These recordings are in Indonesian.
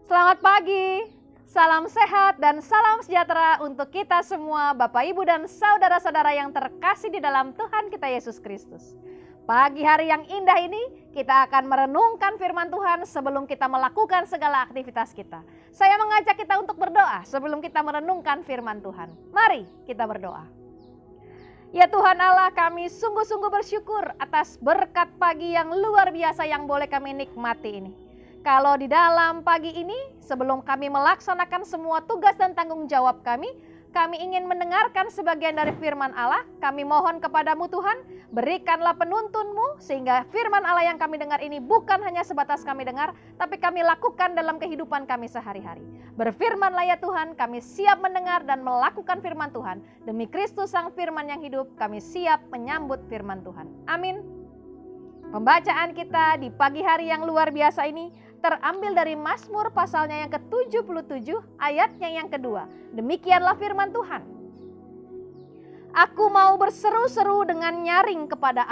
Selamat pagi, salam sehat dan salam sejahtera untuk kita semua Bapak Ibu dan saudara-saudara yang terkasih di dalam Tuhan kita Yesus Kristus. Pagi hari yang indah ini kita akan merenungkan firman Tuhan sebelum kita melakukan segala aktivitas kita. Saya mengajak kita untuk berdoa sebelum kita merenungkan firman Tuhan. Mari kita berdoa. Ya Tuhan Allah, kami sungguh-sungguh bersyukur atas berkat pagi yang luar biasa yang boleh kami nikmati ini. Kalau di dalam pagi ini, sebelum kami melaksanakan semua tugas dan tanggung jawab kami ingin mendengarkan sebagian dari firman Allah. Kami mohon kepadamu Tuhan, berikanlah penuntunmu sehingga firman Allah yang kami dengar ini bukan hanya sebatas kami dengar, tapi kami lakukan dalam kehidupan kami sehari-hari. Berfirmanlah ya Tuhan, kami siap mendengar dan melakukan firman Tuhan. Demi Kristus Sang Firman yang hidup, kami siap menyambut firman Tuhan. Amin. Pembacaan kita di pagi hari yang luar biasa ini terambil dari Mazmur pasalnya yang ke-77 ayatnya yang kedua. Demikianlah firman Tuhan. Aku mau berseru-seru dengan nyaring kepada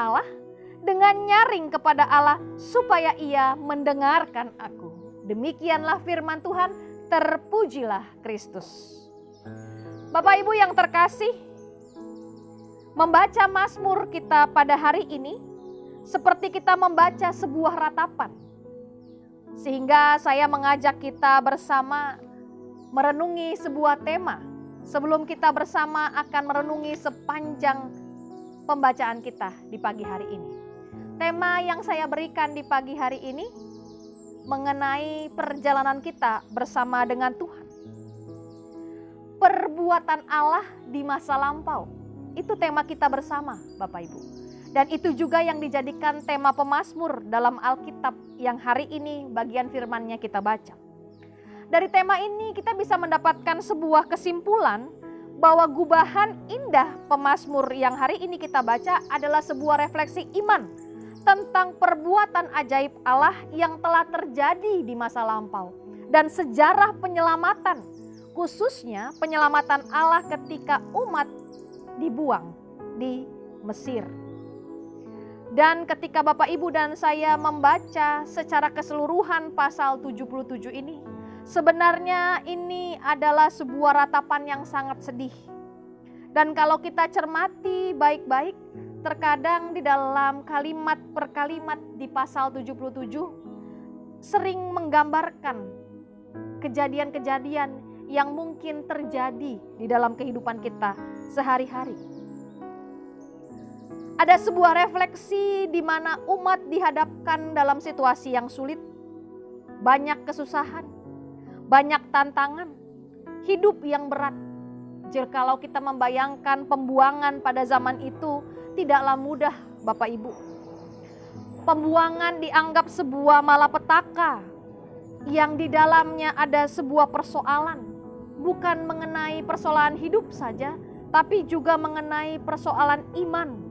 Allah, supaya Ia mendengarkan aku. Demikianlah firman Tuhan, terpujilah Kristus. Bapak Ibu yang terkasih, membaca Mazmur kita pada hari ini seperti kita membaca sebuah ratapan. Sehingga saya mengajak kita bersama merenungi sebuah tema sebelum kita bersama akan merenungi sepanjang pembacaan kita di pagi hari ini. Tema yang saya berikan di pagi hari ini mengenai perjalanan kita bersama dengan Tuhan. Perbuatan Allah di masa lampau. Itu tema kita bersama, Bapak Ibu. Dan itu juga yang dijadikan tema pemazmur dalam Alkitab yang hari ini bagian firman-Nya kita baca. Dari tema ini kita bisa mendapatkan sebuah kesimpulan bahwa gubahan indah pemazmur yang hari ini kita baca adalah sebuah refleksi iman tentang perbuatan ajaib Allah yang telah terjadi di masa lampau dan sejarah penyelamatan, khususnya penyelamatan Allah ketika umat dibuang di Mesir. Dan ketika Bapak Ibu dan saya membaca secara keseluruhan pasal 77 ini, sebenarnya ini adalah sebuah ratapan yang sangat sedih. Dan kalau kita cermati baik-baik, terkadang di dalam kalimat per kalimat di pasal 77 sering menggambarkan kejadian-kejadian yang mungkin terjadi di dalam kehidupan kita sehari-hari. Ada sebuah refleksi di mana umat dihadapkan dalam situasi yang sulit, banyak kesusahan, banyak tantangan, hidup yang berat. Jikalau kita membayangkan pembuangan pada zaman itu tidaklah mudah, Bapak Ibu. Pembuangan dianggap sebuah malapetaka yang di dalamnya ada sebuah persoalan, bukan mengenai persoalan hidup saja, tapi juga mengenai persoalan iman.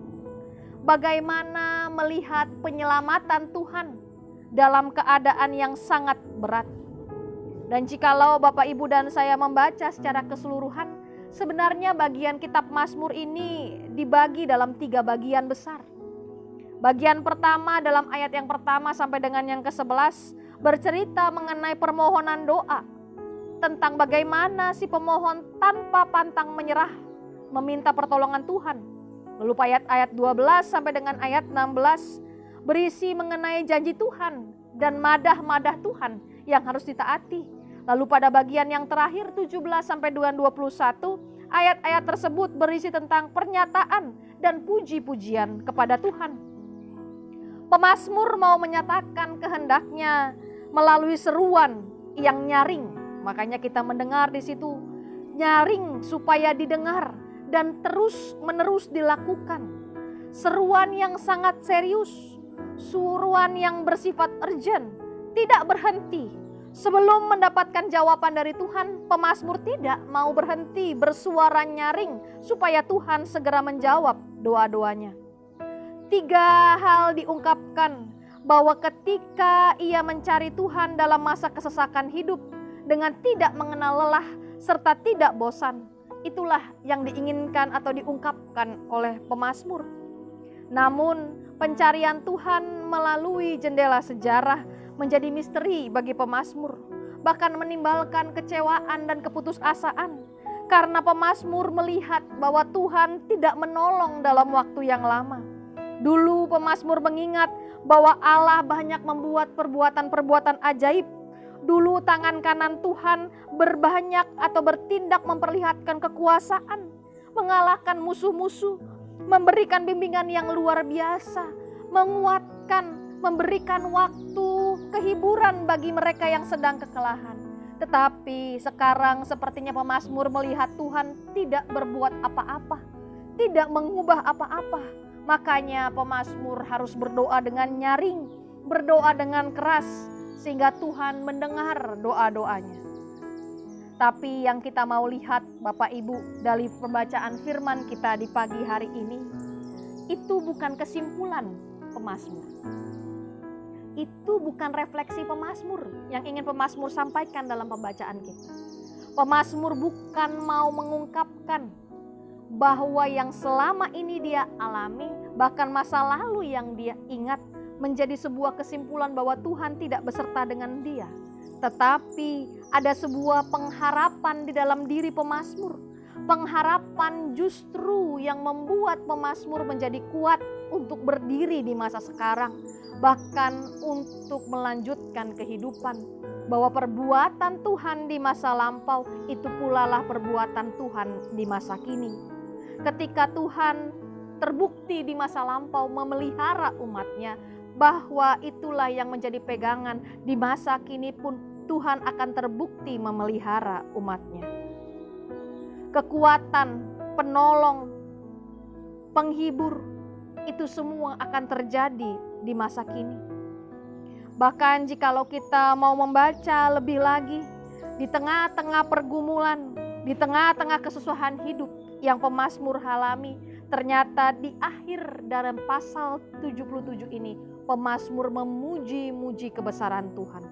Bagaimana melihat penyelamatan Tuhan dalam keadaan yang sangat berat. Dan jikalau Bapak Ibu dan saya membaca secara keseluruhan, sebenarnya bagian kitab Mazmur ini dibagi dalam 3 bagian besar. Bagian pertama dalam ayat yang pertama sampai dengan yang ke-11 bercerita mengenai permohonan doa. Tentang bagaimana si pemohon tanpa pantang menyerah meminta pertolongan Tuhan. Lalu ayat 12 sampai dengan ayat 16 berisi mengenai janji Tuhan dan madah-madah Tuhan yang harus ditaati. Lalu pada bagian yang terakhir 17 sampai dengan 21 ayat-ayat tersebut berisi tentang pernyataan dan puji-pujian kepada Tuhan. Pemazmur mau menyatakan kehendaknya melalui seruan yang nyaring. Makanya kita mendengar di situ nyaring supaya didengar dan terus-menerus dilakukan. Seruan yang sangat serius, seruan yang bersifat urgent, tidak berhenti. Sebelum mendapatkan jawaban dari Tuhan, pemazmur tidak mau berhenti bersuara nyaring supaya Tuhan segera menjawab doa-doanya. 3 hal diungkapkan bahwa ketika ia mencari Tuhan dalam masa kesesakan hidup dengan tidak mengenal lelah serta tidak bosan, itulah yang diinginkan atau diungkapkan oleh pemazmur. Namun pencarian Tuhan melalui jendela sejarah menjadi misteri bagi pemazmur. bahkan menimbulkan kecewaan dan keputusasaan. Karena pemazmur melihat bahwa Tuhan tidak menolong dalam waktu yang lama. Dulu pemazmur mengingat bahwa Allah banyak membuat perbuatan-perbuatan ajaib. Dulu tangan kanan Tuhan berbanyak atau bertindak memperlihatkan kekuasaan, mengalahkan musuh-musuh, memberikan bimbingan yang luar biasa, menguatkan, memberikan waktu kehiburan bagi mereka yang sedang kekelahan. Tetapi sekarang sepertinya pemazmur melihat Tuhan tidak berbuat apa-apa, tidak mengubah apa-apa. Makanya pemazmur harus berdoa dengan nyaring, berdoa dengan keras, sehingga Tuhan mendengar doa-doanya. Tapi yang kita mau lihat Bapak Ibu dari pembacaan firman kita di pagi hari ini, itu bukan kesimpulan pemazmur. Itu bukan refleksi pemazmur yang ingin pemazmur sampaikan dalam pembacaan kita. Pemazmur bukan mau mengungkapkan bahwa yang selama ini dia alami, bahkan masa lalu yang dia ingat, menjadi sebuah kesimpulan bahwa Tuhan tidak beserta dengan dia. Tetapi ada sebuah pengharapan di dalam diri pemazmur. Pengharapan justru yang membuat pemazmur menjadi kuat untuk berdiri di masa sekarang, bahkan untuk melanjutkan kehidupan. Bahwa perbuatan Tuhan di masa lampau itu pula lah perbuatan Tuhan di masa kini. Ketika Tuhan terbukti di masa lampau memelihara umatnya, bahwa itulah yang menjadi pegangan di masa kini pun Tuhan akan terbukti memelihara umatnya. Kekuatan, penolong, penghibur, itu semua akan terjadi di masa kini. Bahkan jikalau kita mau membaca lebih lagi, di tengah-tengah pergumulan, di tengah-tengah kesusahan hidup yang pemazmur alami, ternyata di akhir dalam pasal 77 ini, pemazmur memuji-muji kebesaran Tuhan.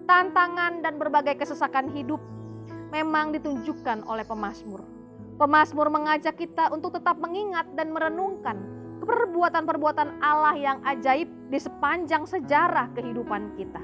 Tantangan dan berbagai kesesakan hidup memang ditunjukkan oleh pemazmur. Pemazmur mengajak kita untuk tetap mengingat dan merenungkan perbuatan-perbuatan Allah yang ajaib di sepanjang sejarah kehidupan kita.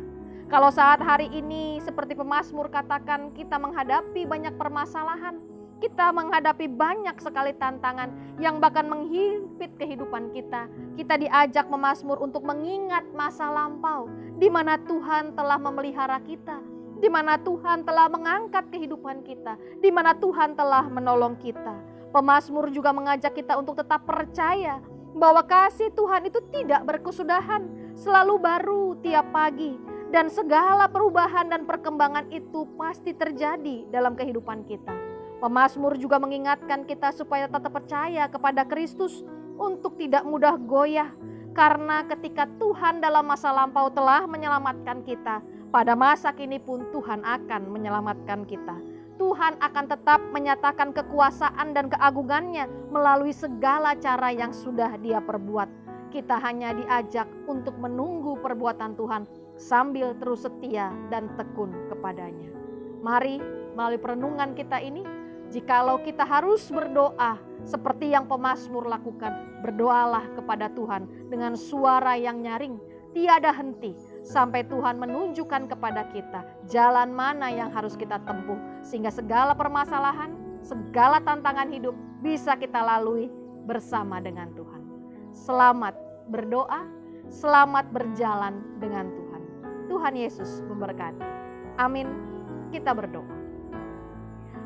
Kalau saat hari ini seperti pemazmur katakan, kita menghadapi banyak permasalahan, kita menghadapi banyak sekali tantangan yang bahkan menghimpit kehidupan kita. Kita diajak pemazmur untuk mengingat masa lampau, di mana Tuhan telah memelihara kita, di mana Tuhan telah mengangkat kehidupan kita, di mana Tuhan telah menolong kita. Pemazmur juga mengajak kita untuk tetap percaya bahwa kasih Tuhan itu tidak berkesudahan, selalu baru tiap pagi. Dan segala perubahan dan perkembangan itu pasti terjadi dalam kehidupan kita. Pemazmur juga mengingatkan kita supaya tetap percaya kepada Kristus untuk tidak mudah goyah. Karena ketika Tuhan dalam masa lampau telah menyelamatkan kita, pada masa kini pun Tuhan akan menyelamatkan kita. Tuhan akan tetap menyatakan kekuasaan dan keagungannya melalui segala cara yang sudah Dia perbuat. Kita hanya diajak untuk menunggu perbuatan Tuhan sambil terus setia dan tekun kepadanya. Mari melalui perenungan kita ini, jikalau kita harus berdoa seperti yang pemazmur lakukan, berdoalah kepada Tuhan dengan suara yang nyaring, tiada henti, sampai Tuhan menunjukkan kepada kita jalan mana yang harus kita tempuh, sehingga segala permasalahan, segala tantangan hidup bisa kita lalui bersama dengan Tuhan. Selamat berdoa, selamat berjalan dengan Tuhan. Tuhan Yesus memberkati. Amin. Kita berdoa.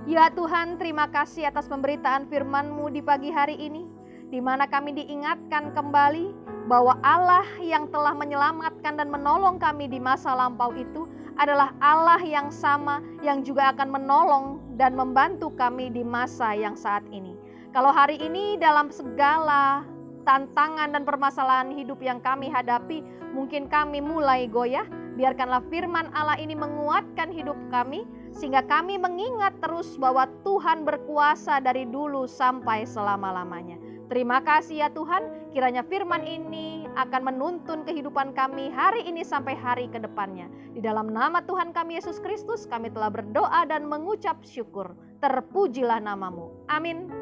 Ya Tuhan, terima kasih atas pemberitaan firman-Mu di pagi hari ini, di mana kami diingatkan kembali bahwa Allah yang telah menyelamatkan dan menolong kami di masa lampau itu adalah Allah yang sama yang juga akan menolong dan membantu kami di masa yang saat ini. Kalau hari ini dalam segala tantangan dan permasalahan hidup yang kami hadapi, mungkin kami mulai goyah, biarkanlah firman Allah ini menguatkan hidup kami, sehingga kami mengingat terus bahwa Tuhan berkuasa dari dulu sampai selama-lamanya. Terima kasih ya Tuhan, kiranya firman ini akan menuntun kehidupan kami hari ini sampai hari ke depannya. Di dalam nama Tuhan kami Yesus Kristus, kami telah berdoa dan mengucap syukur. Terpujilah namamu. Amin.